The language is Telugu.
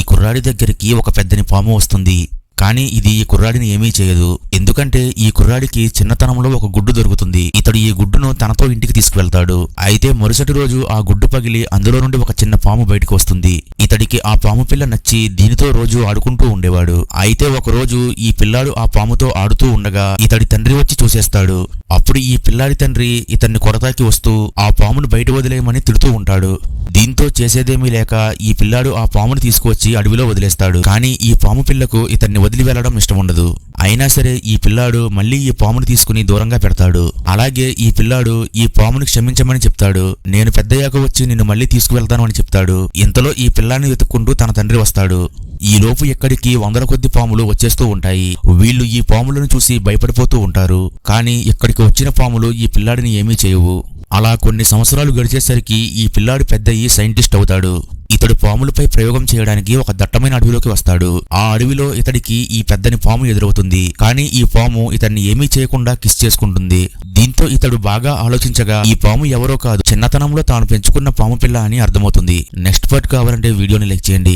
కుర్రాడి దగ్గరికి ఒక పెద్దని పాము వస్తుంది. కానీ ఇది ఈ కుర్రాడిని ఏమీ చేయదు. ఎందుకంటే ఈ కుర్రాడికి చిన్నతనంలో ఒక గుడ్డు దొరుకుతుంది. ఇతడు ఈ గుడ్డును తనతో ఇంటికి తీసుకువెళ్తాడు. అయితే మరుసటి రోజు ఆ గుడ్డు పగిలి అందులో నుండి ఒక చిన్న పాము బయటకు వస్తుంది. ఇతడికి ఆ పాము పిల్ల నచ్చి దీనితో రోజు ఆడుకుంటూ ఉండేవాడు. అయితే ఒకరోజు ఈ పిల్లాడు ఆ పాముతో ఆడుతూ ఉండగా ఇతడి తండ్రి వచ్చి చూసేస్తాడు. అప్పుడు ఈ పిల్లాడి తండ్రి ఇతన్ని కొరతాకి వస్తూ ఆ పామును బయట వదిలేయమని తిడుతూ ఉంటాడు. దీంతో చేసేదేమీ లేక ఈ పిల్లాడు ఆ పామును తీసుకువచ్చి అడవిలో వదిలేస్తాడు. కానీ ఈ పాము పిల్లకు ఇతన్ని వదిలి వెళ్లడం ఇష్టం ఉండదు. అయినా సరే ఈ పిల్లాడు మళ్ళీ ఈ పామును తీసుకుని దూరంగా పెడతాడు. అలాగే ఈ పిల్లాడు ఈ పాముని క్షమించమని చెప్తాడు. నేను పెద్దయ్యాక వచ్చి నిన్ను మళ్ళీ తీసుకువెళ్తాను అని చెప్తాడు. ఇంతలో ఈ పిల్లాన్ని వెతుక్కుంటూ తన తండ్రి వస్తాడు. ఈ లోపు ఎక్కడికి వందల కొద్ది పాములు వచ్చేస్తూ ఉంటాయి. వీళ్ళు ఈ పాములను చూసి భయపడిపోతూ ఉంటారు. కానీ ఇక్కడికి వచ్చిన పాములు ఈ పిల్లాడిని ఏమీ చేయవు. అలా కొన్ని సంవత్సరాలు గడిచేసరికి ఈ పిల్లాడు పెద్దయ్యి సైంటిస్ట్ అవుతాడు. ఇతడు పాములపై ప్రయోగం చేయడానికి ఒక దట్టమైన అడవిలోకి వస్తాడు. ఆ అడవిలో ఇతడికి ఈ పెద్దని పాము ఎదురవుతుంది. కానీ ఈ పాము ఇతన్ని ఏమీ చేయకుండా కిస్ చేసుకుంటుంది. దీంతో ఇతడు బాగా ఆలోచించగా ఈ పాము ఎవరో కాదు, చిన్నతనంలో తాను పెంచుకున్న పాము పిల్ల అని అర్థమవుతుంది. నెక్స్ట్ పార్ట్ కావాలంటే వీడియోని లైక్ చేయండి.